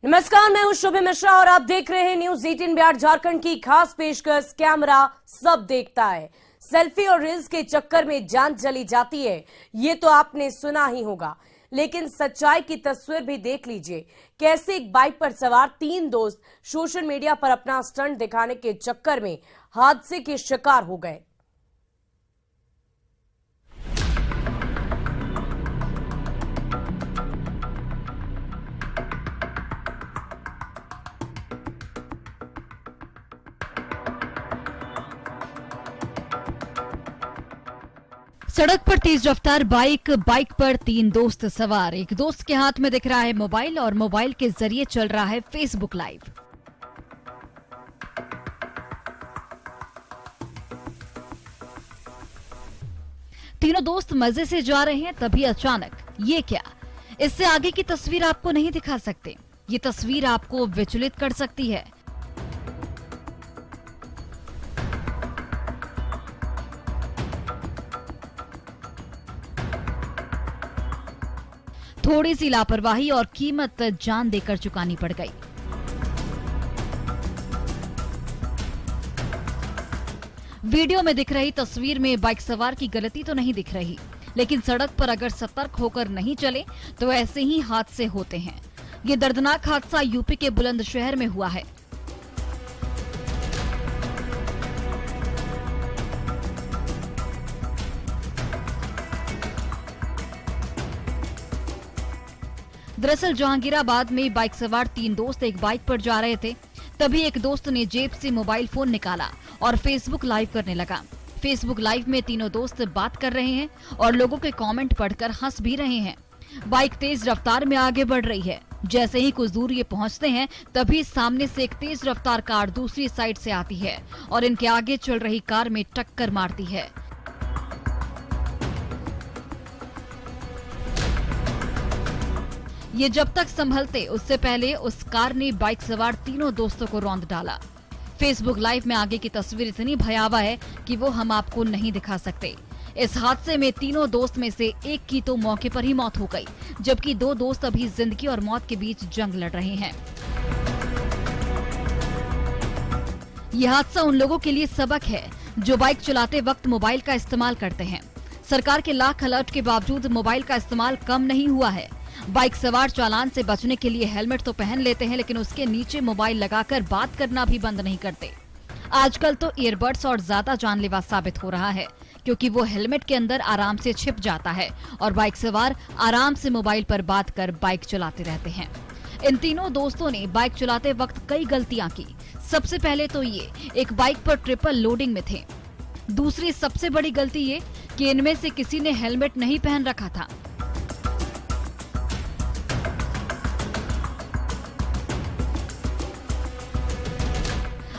नमस्कार, मैं हूं शुभी मिश्रा और आप देख रहे हैं न्यूज 18 बिहार झारखंड की खास पेशकश कैमरा सब देखता है। सेल्फी और रील्स के चक्कर में जान चली जाती है, ये तो आपने सुना ही होगा, लेकिन सच्चाई की तस्वीर भी देख लीजिए। कैसे एक बाइक पर सवार 3 दोस्त सोशल मीडिया पर अपना स्टंट दिखाने के चक्कर में हादसे के शिकार हो गए। सड़क पर तेज रफ्तार बाइक पर 3 दोस्त सवार। एक दोस्त के हाथ में दिख रहा है मोबाइल और मोबाइल के जरिए चल रहा है फेसबुक लाइव। तीनों दोस्त मजे से जा रहे हैं, तभी अचानक ये क्या। इससे आगे की तस्वीर आपको नहीं दिखा सकते। ये तस्वीर आपको विचलित कर सकती है। थोड़ी सी लापरवाही और कीमत जान देकर चुकानी पड़ गई। वीडियो में दिख रही तस्वीर में बाइक सवार की गलती तो नहीं दिख रही, लेकिन सड़क पर अगर सतर्क होकर नहीं चले तो ऐसे ही हादसे होते हैं। ये दर्दनाक हादसा यूपी के बुलंदशहर में हुआ है। दरअसल जहांगीराबाद में बाइक सवार 3 दोस्त एक बाइक पर जा रहे थे, तभी एक दोस्त ने जेब से मोबाइल फोन निकाला और फेसबुक लाइव करने लगा। फेसबुक लाइव में तीनों दोस्त बात कर रहे हैं और लोगों के कमेंट पढ़कर हंस भी रहे हैं। बाइक तेज रफ्तार में आगे बढ़ रही है। जैसे ही कुछ दूर ये पहुंचते हैं, तभी सामने से एक तेज रफ्तार कार दूसरी साइड से आती है और इनके आगे चल रही कार में टक्कर मारती है। ये जब तक संभलते उससे पहले उस कार ने बाइक सवार तीनों दोस्तों को रौंद डाला। फेसबुक लाइव में आगे की तस्वीर इतनी भयावह है कि वो हम आपको नहीं दिखा सकते। इस हादसे में तीनों दोस्त में से एक की तो मौके पर ही मौत हो गई, जबकि 2 दोस्त अभी जिंदगी और मौत के बीच जंग लड़ रहे हैं। यह हादसा उन लोगों के लिए सबक है जो बाइक चलाते वक्त मोबाइल का इस्तेमाल करते हैं। सरकार के लाख अलर्ट के बावजूद मोबाइल का इस्तेमाल कम नहीं हुआ है। बाइक सवार चालान से बचने के लिए हेलमेट तो पहन लेते हैं, लेकिन उसके नीचे मोबाइल लगाकर बात करना भी बंद नहीं करते। आजकल तो ईयरबड्स और ज्यादा जानलेवा साबित हो रहा है, क्योंकि वो हेलमेट के अंदर आराम से छिप जाता है और बाइक सवार आराम से मोबाइल पर बात कर बाइक चलाते रहते हैं। इन तीनों दोस्तों ने बाइक चलाते वक्त कई गलतियां की। सबसे पहले तो ये एक बाइक पर ट्रिपल लोडिंग में थे। दूसरी सबसे बड़ी गलती ये कि इनमें से किसी ने हेलमेट नहीं पहन रखा था।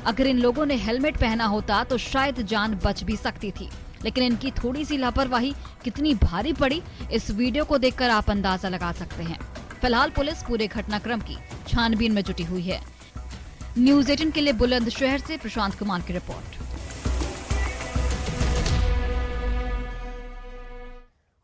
अगर इन लोगों ने हेलमेट पहना होता तो शायद जान बच भी सकती थी, लेकिन इनकी थोड़ी सी लापरवाही कितनी भारी पड़ी, इस वीडियो को देखकर आप अंदाजा लगा सकते हैं। फिलहाल पुलिस पूरे घटनाक्रम की छानबीन में जुटी हुई है। न्यूज 18 के लिए बुलंदशहर से प्रशांत कुमार की रिपोर्ट।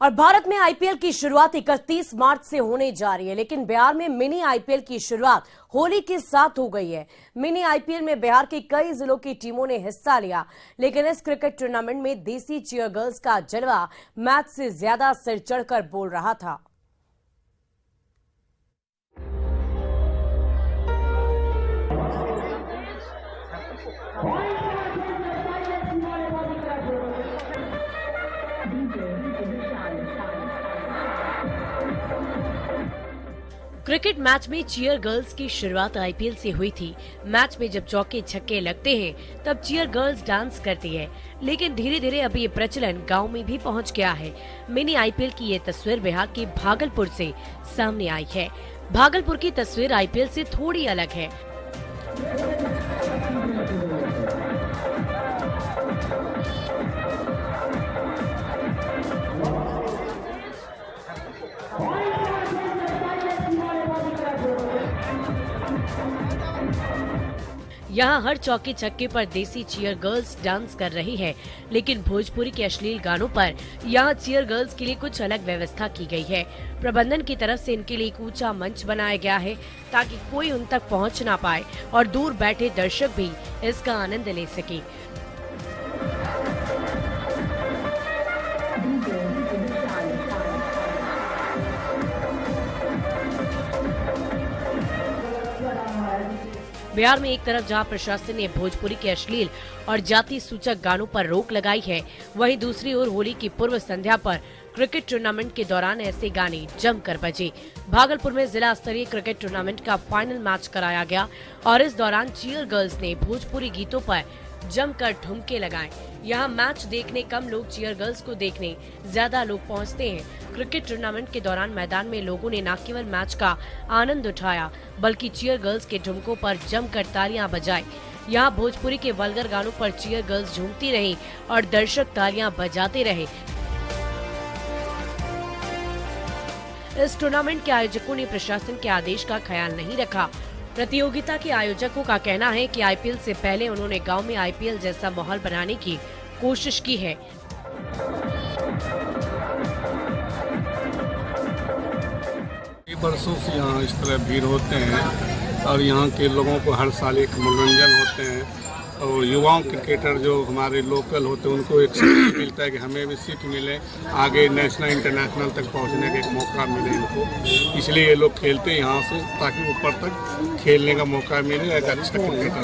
और भारत में आईपीएल की शुरुआत 31 मार्च से होने जा रही है, लेकिन बिहार में मिनी आईपीएल की शुरुआत होली के साथ हो गई है। मिनी आईपीएल में बिहार के कई जिलों की टीमों ने हिस्सा लिया, लेकिन इस क्रिकेट टूर्नामेंट में देसी चीयर गर्ल्स का जलवा मैच से ज्यादा सिर चढ़कर बोल रहा था। क्रिकेट मैच में चीयर गर्ल्स की शुरुआत आईपीएल से हुई थी। मैच में जब चौके छक्के लगते हैं तब चीयर गर्ल्स डांस करती है, लेकिन धीरे धीरे अब ये प्रचलन गांव में भी पहुंच गया है। मिनी आईपीएल की ये तस्वीर बिहार के भागलपुर से सामने आई है। भागलपुर की तस्वीर आईपीएल से थोड़ी अलग है। यहाँ हर चौके छक्के पर देसी चीयर गर्ल्स डांस कर रही है, लेकिन भोजपुरी के अश्लील गानों पर यहाँ चीयर गर्ल्स के लिए कुछ अलग व्यवस्था की गई है। प्रबंधन की तरफ से इनके लिए एक ऊंचा मंच बनाया गया है ताकि कोई उन तक पहुँच ना पाए और दूर बैठे दर्शक भी इसका आनंद ले सके। बिहार में एक तरफ जहां प्रशासन ने भोजपुरी के अश्लील और जाति सूचक गानों पर रोक लगाई है, वहीं दूसरी ओर होली की पूर्व संध्या पर क्रिकेट टूर्नामेंट के दौरान ऐसे गाने जमकर बजे। भागलपुर में जिला स्तरीय क्रिकेट टूर्नामेंट का फाइनल मैच कराया गया और इस दौरान चीयर गर्ल्स ने भोजपुरी गीतों पर जमकर ठुमके लगाए। यहाँ मैच देखने कम लोग चीयर गर्ल्स को देखने ज्यादा लोग पहुँचते हैं। क्रिकेट टूर्नामेंट के दौरान मैदान में लोगों ने न केवल मैच का आनंद उठाया, बल्कि चीयर गर्ल्स के ठुमकों पर जमकर तालियां बजाई। यहाँ भोजपुरी के वल्गर गानों पर चीयर गर्ल्स झूमती रहीं और दर्शक तालियां बजाते रहे। इस टूर्नामेंट के आयोजकों ने प्रशासन के आदेश का ख्याल नहीं रखा। प्रतियोगिता के आयोजकों का कहना है कि आईपीएल से पहले उन्होंने गांव में आईपीएल जैसा माहौल बनाने की कोशिश की है। बरसों से यहाँ इस तरह भीड़ होते हैं और यहाँ के लोगों को हर साल एक मनोरंजन होते हैं और युवाओं क्रिकेटर जो हमारे लोकल होते हैं उनको एक सीख मिलता है कि हमें भी सीख मिले, आगे नेशनल इंटरनेशनल तक पहुँचने का एक मौका मिले इनको। इसलिए ये लोग खेलते हैं यहाँ से ताकि ऊपर तक खेलने का मौका मिले एक अच्छा क्रिकेटर।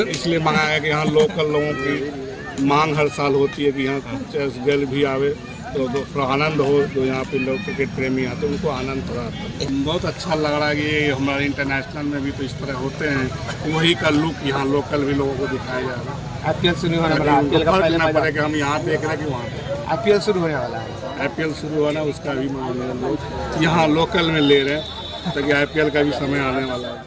इसलिए मंगाया कि यहाँ लोकल लोगों की मांग हर साल होती है कि यहाँ चेस गर्ल भी आवे तो थोड़ा आनंद हो, जो यहाँ पे लोग क्रिकेट प्रेमी आते हैं उनको आनंद थोड़ा आता है। बहुत अच्छा लग रहा है कि हमारे इंटरनेशनल में भी तो इस तरह होते हैं, वही का लुक यहाँ लोकल भी लोगों को दिखाया जा रहा है। आईपीएल शुरू होने वाला है कि हम यहाँ देख रहे हैं कि वहाँ पे आईपीएल शुरू होने वाला है। आईपीएल शुरू होना उसका भी लोग यहाँ लोकल में ले रहे हैं ताकि आईपीएल का भी समय आने वाला है।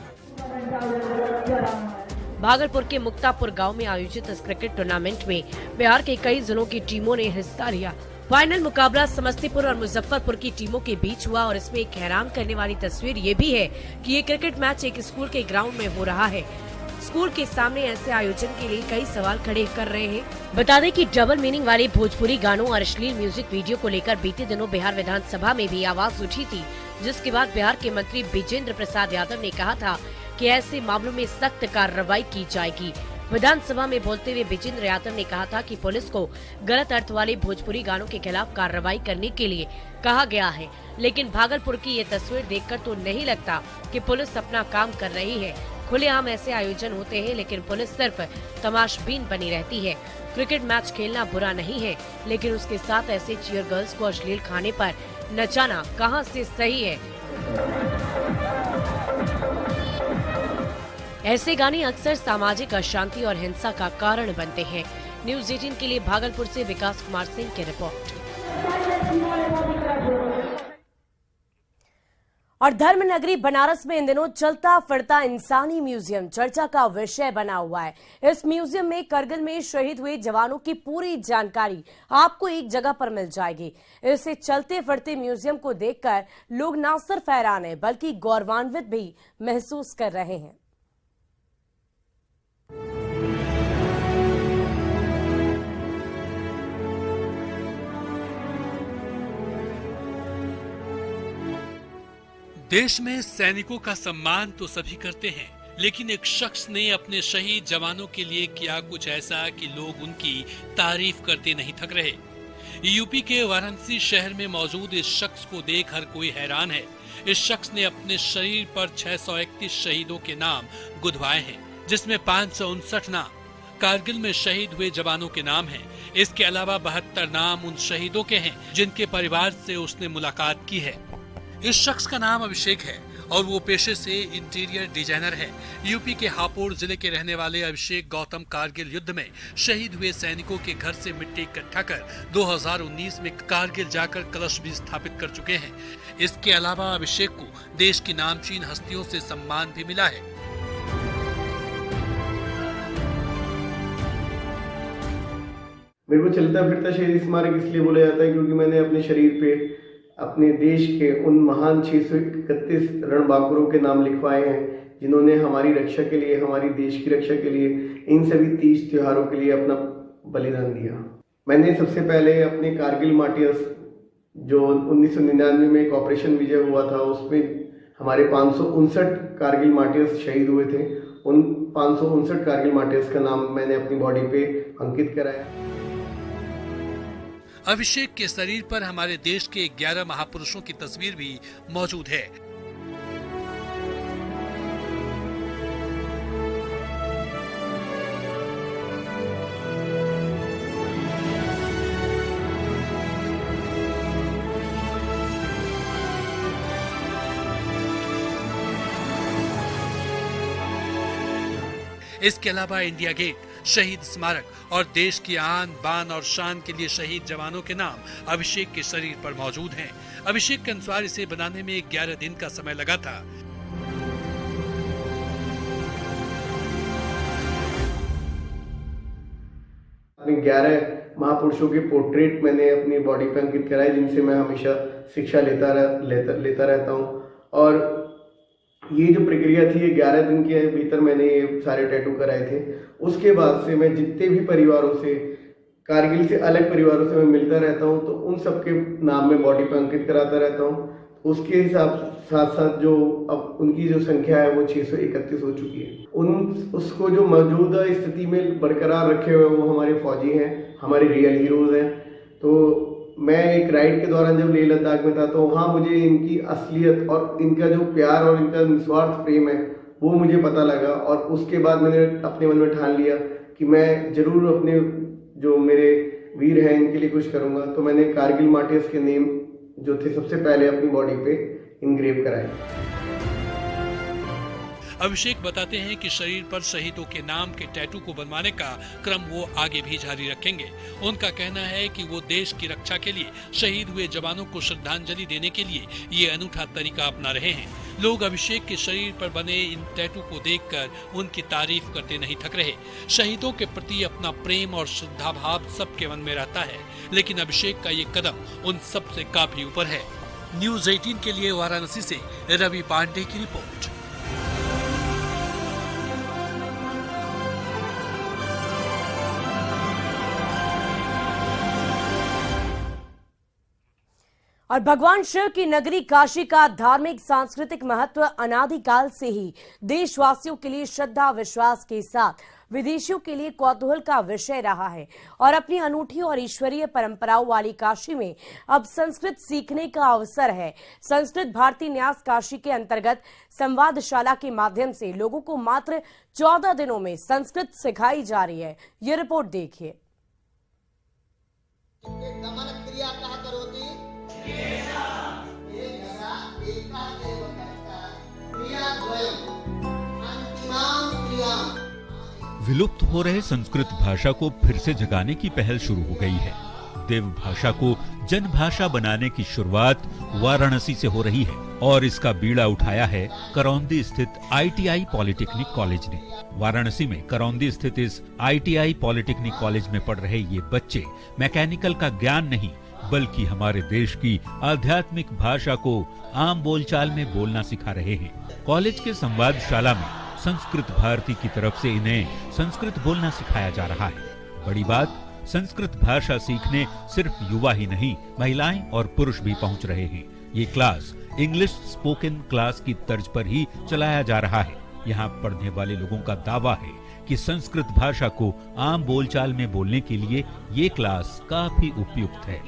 भागलपुर के मुक्तापुर गांव में आयोजित इस क्रिकेट टूर्नामेंट में बिहार के कई जिलों की टीमों ने हिस्सा लिया। फाइनल मुकाबला समस्तीपुर और मुजफ्फरपुर की टीमों के बीच हुआ और इसमें एक हैरान करने वाली तस्वीर ये भी है कि ये क्रिकेट मैच एक स्कूल के ग्राउंड में हो रहा है। स्कूल के सामने ऐसे आयोजन के लिए कई सवाल खड़े कर रहे हैं। बता दें कि डबल मीनिंग वाले भोजपुरी गानों और अश्लील म्यूजिक वीडियो को लेकर बीते दिनों बिहार विधानसभा में भी आवाज उठी थी, जिसके बाद बिहार के मंत्री बिजेंद्र प्रसाद यादव ने कहा था कि ऐसे मामलों में सख्त कार्रवाई की जाएगी। विधानसभा में बोलते हुए बिजेंद्र यादव ने कहा था कि पुलिस को गलत अर्थ वाले भोजपुरी गानों के खिलाफ कार्रवाई करने के लिए कहा गया है, लेकिन भागलपुर की ये तस्वीर देखकर तो नहीं लगता कि पुलिस अपना काम कर रही है। खुलेआम ऐसे आयोजन होते हैं, लेकिन पुलिस सिर्फ तमाशबीन बनी रहती है। क्रिकेट मैच खेलना बुरा नहीं है, लेकिन उसके साथ ऐसे चीयर गर्ल्स को अश्लील खाने पर नचाना कहां से सही है। ऐसे गाने अक्सर सामाजिक अशांति और हिंसा का कारण बनते हैं। न्यूज़ 18 के लिए भागलपुर से विकास कुमार सिंह की रिपोर्ट। और धर्म नगरी बनारस में इन दिनों चलता फिरता इंसानी म्यूजियम चर्चा का विषय बना हुआ है। इस म्यूजियम में करगिल में शहीद हुए जवानों की पूरी जानकारी आपको एक जगह पर मिल जाएगी। इसे चलते फिरते म्यूजियम को देखकर लोग न सिर्फ हैरान है बल्कि गौरवान्वित भी महसूस कर रहे हैं। देश में सैनिकों का सम्मान तो सभी करते हैं, लेकिन एक शख्स ने अपने शहीद जवानों के लिए किया कुछ ऐसा कि लोग उनकी तारीफ करते नहीं थक रहे। यूपी के वाराणसी शहर में मौजूद इस शख्स को देख हर कोई हैरान है। इस शख्स ने अपने शरीर पर 631 शहीदों के नाम गुदवाए हैं, जिसमें 559 नाम कारगिल में शहीद हुए जवानों के नाम हैं। इसके अलावा 72 नाम उन शहीदों के हैं जिनके परिवार से उसने मुलाकात की है। इस शख्स का नाम अभिषेक है और वो पेशे से इंटीरियर डिजाइनर है। यूपी के हापुड़ जिले के रहने वाले अभिषेक गौतम कारगिल युद्ध में शहीद हुए सैनिकों के घर से मिट्टी इकट्ठा कर 2019 में कारगिल जाकर कलश भी स्थापित कर चुके हैं। इसके अलावा अभिषेक को देश की नामचीन हस्तियों से सम्मान भी मिला है। मेरे को चलता फिरता शहीद स्मारक इसलिए बोला जाता है क्योंकि मैंने अपने शरीर पे अपने देश के उन महान 631 रणबांकुरों के नाम लिखवाए हैं जिन्होंने हमारी रक्षा के लिए, हमारी देश की रक्षा के लिए, इन सभी तीज त्योहारों के लिए अपना बलिदान दिया। मैंने सबसे पहले अपने कारगिल मार्टियर्स जो 1999 में एक ऑपरेशन विजय हुआ था, उसमें हमारे 559 कारगिल मार्टियर्स शहीद हुए थे। उन 559 कारगिल मार्टियर्स का नाम मैंने अपनी बॉडी पे अंकित कराया। अभिषेक के शरीर पर हमारे देश के 11 महापुरुषों की तस्वीर भी मौजूद है। इसके अलावा इंडिया गेट, शहीद स्मारक और देश की आन बान और शान के लिए शहीद जवानों के नाम अभिषेक के शरीर पर मौजूद हैं। अभिषेक के अनुसार इसे बनाने में 11 दिन का समय लगा था। अपने 11 महापुरुषों के पोर्ट्रेट मैंने अपनी बॉडी पे अंकित कराए, जिनसे मैं हमेशा शिक्षा लेता रहता हूँ। और ये जो प्रक्रिया थी, ये 11 दिन के भीतर मैंने ये सारे टैटू कराए थे। उसके बाद से मैं जितने भी परिवारों से, कारगिल से अलग परिवारों से मैं मिलता रहता हूँ, तो उन सबके नाम में बॉडी पे अंकित कराता रहता हूँ। उसके हिसाब साथ साथ जो अब उनकी जो संख्या है वो 631 हो चुकी है। उसको जो मौजूदा स्थिति में बरकरार रखे हुए वो हमारे फौजी हैं, हमारे रियल हीरोज हैं। तो मैं एक राइड के दौरान जब लेह लद्दाख में था, तो वहाँ मुझे इनकी असलियत और इनका जो प्यार और इनका निस्वार्थ प्रेम है वो मुझे पता लगा। और उसके बाद मैंने अपने मन में ठान लिया कि मैं जरूर अपने जो मेरे वीर हैं इनके लिए कुछ करूँगा। तो मैंने कारगिल मार्टियर्स के नेम जो थे सबसे पहले अपनी बॉडी पे इनग्रेव कराए। अभिषेक बताते हैं कि शरीर पर शहीदों के नाम के टैटू को बनवाने का क्रम वो आगे भी जारी रखेंगे। उनका कहना है कि वो देश की रक्षा के लिए शहीद हुए जवानों को श्रद्धांजलि देने के लिए ये अनूठा तरीका अपना रहे हैं। लोग अभिषेक के शरीर पर बने इन टैटू को देखकर उनकी तारीफ करते नहीं थक रहे। शहीदों के प्रति अपना प्रेम और श्रद्धा भाव सबके मन में रहता है, लेकिन अभिषेक का ये कदम उन सबसे काफी ऊपर है। न्यूज़ 18 के लिए वाराणसी से रवि पांडे की रिपोर्ट। और भगवान शिव की नगरी काशी का धार्मिक सांस्कृतिक महत्व अनादिकाल से ही देशवासियों के लिए श्रद्धा विश्वास के साथ विदेशियों के लिए कौतूहल का विषय रहा है। और अपनी अनूठी और ईश्वरीय परंपराओं वाली काशी में अब संस्कृत सीखने का अवसर है। संस्कृत भारती न्यास काशी के अंतर्गत संवादशाला के माध्यम से लोगों को मात्र 14 दिनों में संस्कृत सिखाई जा रही है। ये रिपोर्ट देखिए। विलुप्त हो रहे संस्कृत भाषा को फिर से जगाने की पहल शुरू हो गई है। देव भाषा को जन भाषा बनाने की शुरुआत वाराणसी से हो रही है और इसका बीड़ा उठाया है करौंदी स्थित ITI पॉलिटेक्निक कॉलेज ने। वाराणसी में करौंदी स्थित इस ITI पॉलिटेक्निक कॉलेज में पढ़ रहे ये बच्चे मैकेनिकल का ज्ञान नहीं बल्कि हमारे देश की आध्यात्मिक भाषा को आम बोलचाल में बोलना सिखा रहे हैं। कॉलेज के संवादशाला में संस्कृत भारती की तरफ से इन्हें संस्कृत बोलना सिखाया जा रहा है। बड़ी बात, संस्कृत भाषा सीखने सिर्फ युवा ही नहीं, महिलाएं और पुरुष भी पहुंच रहे हैं। ये क्लास इंग्लिश स्पोकन क्लास की तर्ज पर ही चलाया जा रहा है। यहाँ पढ़ने वाले लोगों का दावा है कि संस्कृत भाषा को आम बोलचाल में बोलने के लिए ये क्लास काफी उपयुक्त है।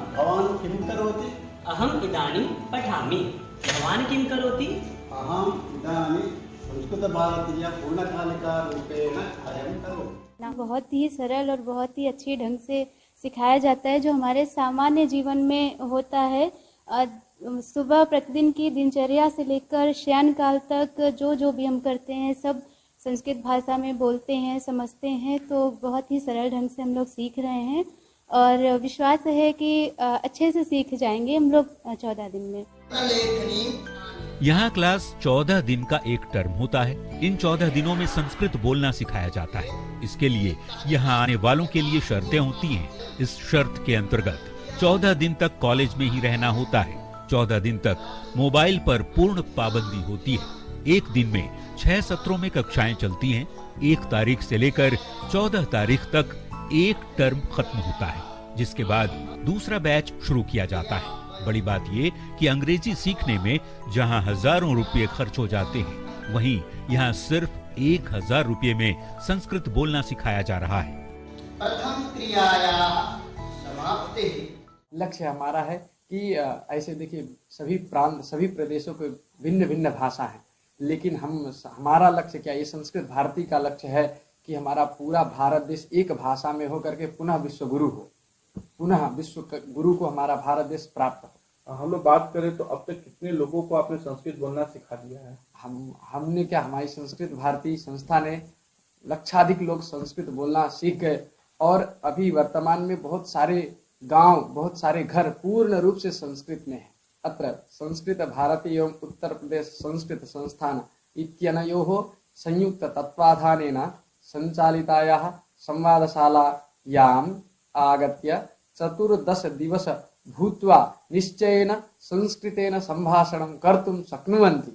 भवान् किं करोति? अहम् इदानीं पठामि। भवान् किं करोति? अहम् इदानीं संस्कृतभारतीय पूर्णकालिका रूपेण कार्यं करोमि। बहुत ही सरल और बहुत ही अच्छे ढंग से सिखाया जाता है जो हमारे सामान्य जीवन में होता है। सुबह प्रतिदिन की दिनचर्या से लेकर शयन काल तक जो भी हम करते हैं सब संस्कृत भाषा में बोलते हैं, समझते हैं। तो बहुत ही सरल ढंग से हम लोग सीख रहे हैं और विश्वास है कि अच्छे से सीख जाएंगे हम लोग 14 दिन में। यहाँ क्लास 14 दिन का एक टर्म होता है। इन 14 दिनों में संस्कृत बोलना सिखाया जाता है। इसके लिए यहाँ आने वालों के लिए शर्तें होती हैं। इस शर्त के अंतर्गत 14 दिन तक कॉलेज में ही रहना होता है। 14 दिन तक मोबाइल पर पूर्ण पाबंदी होती है। एक दिन में 6 सत्रों में कक्षाएं चलती हैं। 1 तारीख से लेकर 14 तारीख तक एक टर्म खत्म होता है, जिसके बाद दूसरा बैच शुरू किया जाता है। बड़ी बात ये कि अंग्रेजी सीखने में जहां हजारों रुपए खर्च हो जाते हैं, वहीं यहाँ सिर्फ 1000 रुपए में संस्कृत बोलना सिखाया जा रहा है। प्रथम क्रियाया समाप्ति। लक्ष्य हमारा है कि ऐसे देखिए सभी प्रांत सभी प्रदेशों के भिन्न भिन्न भाषा है, लेकिन हमारा लक्ष्य क्या, ये संस्कृत भारती का लक्ष्य है कि हमारा पूरा भारत देश एक भाषा में हो करके पुनः विश्व गुरु हो, पुनः विश्व गुरु को हमारा भारत देश प्राप्त हो। हम लोग बात करें तो अब तक कितने लोगों को आपने संस्कृत बोलना सिखा दिया है? हमने क्या, हमारी संस्कृत भारती संस्था ने लक्षाधिक लोग संस्कृत बोलना सीख गए और अभी वर्तमान में बहुत सारे गांव, बहुत सारे घर पूर्ण रूप से संस्कृत में है। अत्र संस्कृत भारती एवं उत्तर प्रदेश संस्कृत संस्थान इत्यनयोः संयुक्त तत्वाधानेन संचालितायाः संवादशालायाम् आगत्य 14 दिवस भूत्वा निश्चयेन संस्कृतेन संभाषणं कर्तुं शक्नुवन्ति।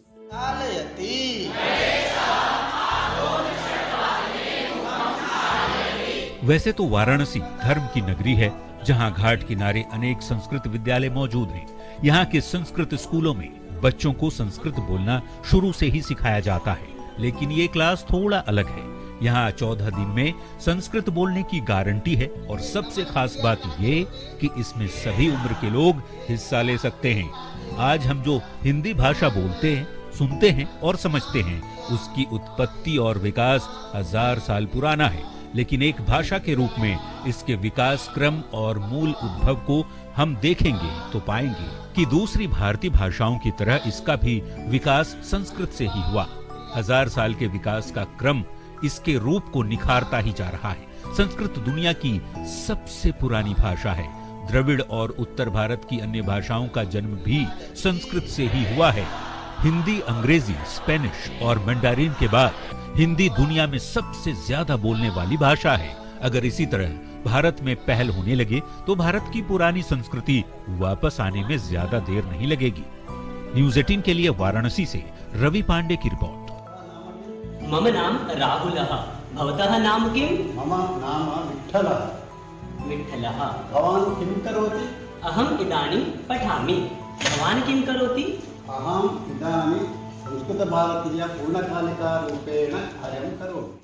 वैसे तो वाराणसी धर्म की नगरी है, जहां घाट किनारे अनेक संस्कृत विद्यालय मौजूद हैं। यहाँ के संस्कृत स्कूलों में बच्चों को संस्कृत बोलना शुरू से ही सिखाया जाता है, लेकिन ये क्लास थोड़ा अलग है। यहाँ 14 दिन में संस्कृत बोलने की गारंटी है और सबसे खास बात ये कि इसमें सभी उम्र के लोग हिस्सा ले सकते हैं। आज हम जो हिंदी भाषा बोलते हैं, सुनते हैं और समझते हैं, उसकी उत्पत्ति और विकास 1000 साल पुराना है, लेकिन एक भाषा के रूप में इसके विकास क्रम और मूल उद्भव को हम देखेंगे तो पाएंगे कि दूसरी भारतीय भाषाओं की तरह इसका भी विकास संस्कृत से ही हुआ। 1000 साल के विकास का क्रम इसके रूप को निखारता ही जा रहा है। संस्कृत दुनिया की सबसे पुरानी भाषा है। द्रविड़ और उत्तर भारत की अन्य भाषाओं का जन्म भी संस्कृत से ही हुआ है। हिंदी, अंग्रेजी, स्पेनिश और मंडारिन के बाद हिंदी दुनिया में सबसे ज्यादा बोलने वाली भाषा है। अगर इसी तरह भारत में पहल होने लगे तो भारत की पुरानी संस्कृति वापस आने में ज्यादा देर नहीं लगेगी। न्यूज़ 18 के लिए वाराणसी से रवि पांडे की रिपोर्ट। मम नाम राहुलः। भवतः नाम किं? मम नाम विठ्ठलः। विठ्ठलः। भवान् किं करोति? अहम् इदानीं पठामि। भवान् किं करोति? अहम् इदानीं संस्कृतभारतीय पूर्णकालिका रूपेण कार्यं करोमि।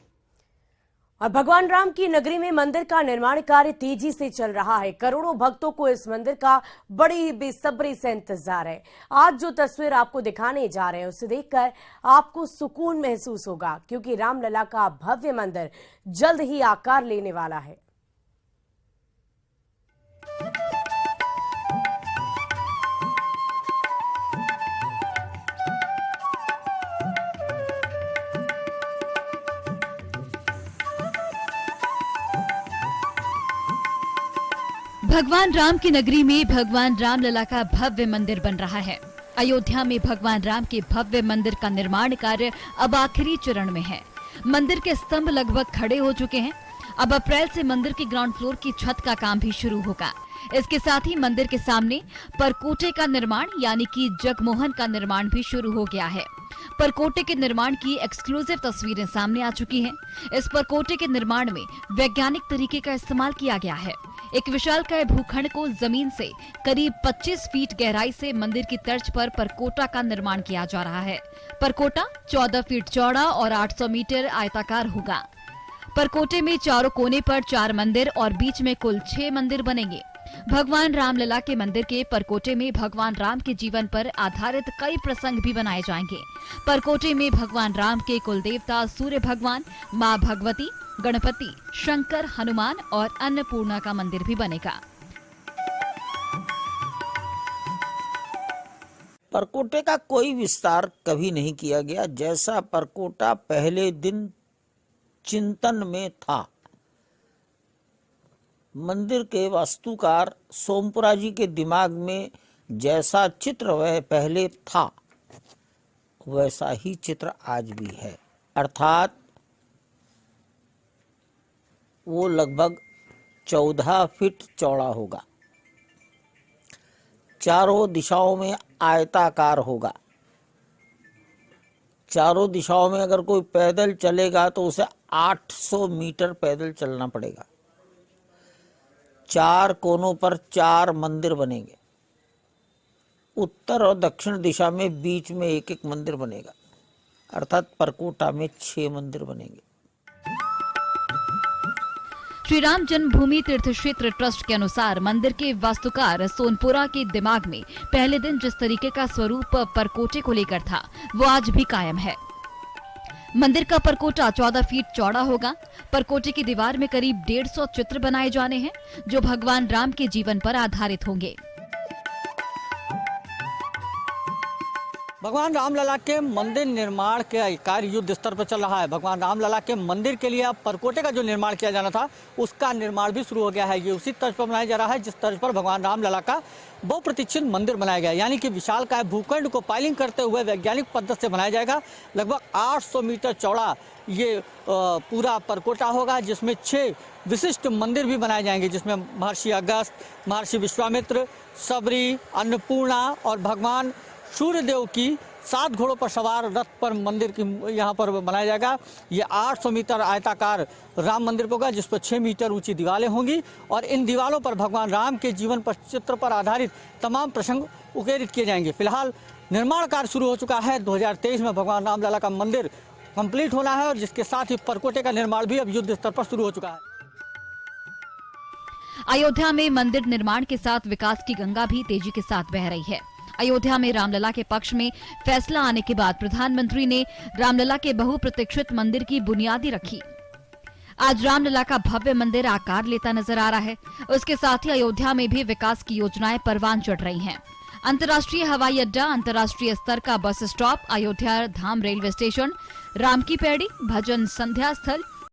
और भगवान राम की नगरी में मंदिर का निर्माण कार्य तेजी से चल रहा है। करोड़ों भक्तों को इस मंदिर का बड़ी बेसब्री से इंतजार है। आज जो तस्वीर आपको दिखाने जा रहे हैं उसे देखकर आपको सुकून महसूस होगा, क्योंकि रामलला का भव्य मंदिर जल्द ही आकार लेने वाला है। भगवान राम की नगरी में भगवान रामलला का भव्य मंदिर बन रहा है। अयोध्या में भगवान राम के भव्य मंदिर का निर्माण कार्य अब आखिरी चरण में है। मंदिर के स्तंभ लगभग खड़े हो चुके हैं। अब अप्रैल से मंदिर के ग्राउंड फ्लोर की छत का काम भी शुरू होगा। इसके साथ ही मंदिर के सामने परकोटे का निर्माण यानी कि जगमोहन का निर्माण भी शुरू हो गया है। परकोटे के निर्माण की एक्सक्लूसिव तस्वीरें सामने आ चुकी हैं। इस परकोटे के निर्माण में वैज्ञानिक तरीके का इस्तेमाल किया गया है। एक विशालकाय भूखंड को जमीन से करीब 25 फीट गहराई से मंदिर की तर्ज पर परकोटा का निर्माण किया जा रहा है। परकोटा 14 फीट चौड़ा और 800 मीटर आयताकार होगा। परकोटे में चारों कोने पर 4 मंदिर और बीच में कुल 6 मंदिर बनेंगे। भगवान रामलला के मंदिर के परकोटे में भगवान राम के जीवन पर आधारित कई प्रसंग भी बनाए जाएंगे। परकोटे में भगवान राम के कुल देवता सूर्य भगवान, माँ भगवती, गणपति, शंकर, हनुमान और अन्नपूर्णा का मंदिर भी बनेगा। परकोटे का कोई विस्तार कभी नहीं किया गया। जैसा परकोटा पहले दिन चिंतन में था, मंदिर के वास्तुकार सोमपुरा जी के दिमाग में जैसा चित्र वह पहले था, वैसा ही चित्र आज भी है, अर्थात वो लगभग 14 फीट चौड़ा होगा, चारों दिशाओं में आयताकार होगा। चारों दिशाओं में अगर कोई पैदल चलेगा तो उसे 800 मीटर पैदल चलना पड़ेगा। 4 कोनों पर 4 मंदिर बनेंगे, उत्तर और दक्षिण दिशा में बीच में एक एक मंदिर बनेगा, अर्थात परकोटा में 6 मंदिर बनेंगे। श्री राम जन्मभूमि तीर्थ क्षेत्र ट्रस्ट के अनुसार मंदिर के वास्तुकार सोनपुरा के दिमाग में पहले दिन जिस तरीके का स्वरूप परकोटे को लेकर था वो आज भी कायम है। मंदिर का परकोटा 14 फीट चौड़ा होगा। परकोटे की दीवार में करीब 150 चित्र बनाए जाने हैं जो भगवान राम के जीवन पर आधारित होंगे। भगवान रामलला के मंदिर निर्माण का कार्य युद्ध स्तर पर चल रहा है। भगवान रामलला के मंदिर के लिए अब परकोटे का जो निर्माण किया जाना था उसका निर्माण भी शुरू हो गया है। ये उसी तर्ज पर बनाया जा रहा है जिस तर्ज पर भगवान रामलला का बहुप्रतीक्षित मंदिर बनाया गया, यानी कि विशालकाय भूखंड को पाइलिंग करते हुए वैज्ञानिक पद्धति से बनाया जाएगा। लगभग 800 मीटर चौड़ा ये पूरा परकोटा होगा, जिसमें 6 विशिष्ट मंदिर भी बनाए जाएंगे, जिसमें महर्षि अगस्त, महर्षि विश्वामित्र, सबरी, अन्नपूर्णा और भगवान सूर्यदेव की 7 घोड़ों पर सवार रथ पर मंदिर की यहाँ पर बनाया जाएगा। ये 800 मीटर आयताकार राम मंदिर होगा, जिस पर 6 मीटर ऊंची दीवारें होंगी और इन दीवारों पर भगवान राम के जीवन पर चित्र पर आधारित तमाम प्रसंग उकेरित किए जाएंगे। फिलहाल निर्माण कार्य शुरू हो चुका है। 2023 में भगवान रामलला का मंदिर कंप्लीट होना है और जिसके साथ ही परकोटे का निर्माण भी अब युद्ध स्तर पर शुरू हो चुका है। अयोध्या में मंदिर निर्माण के साथ विकास की गंगा भी तेजी के साथ बह रही है। अयोध्या में रामलला के पक्ष में फैसला आने के बाद प्रधानमंत्री ने रामलला के बहुप्रतीक्षित मंदिर की बुनियादी रखी। आज रामलला का भव्य मंदिर आकार लेता नजर आ रहा है। उसके साथ ही अयोध्या में भी विकास की योजनाएं परवान चढ़ रही हैं। अंतर्राष्ट्रीय हवाई अड्डा, अंतर्राष्ट्रीय स्तर का बस स्टॉप, अयोध्या धाम रेलवे स्टेशन, राम की पैड़ी, भजन संध्या स्थल,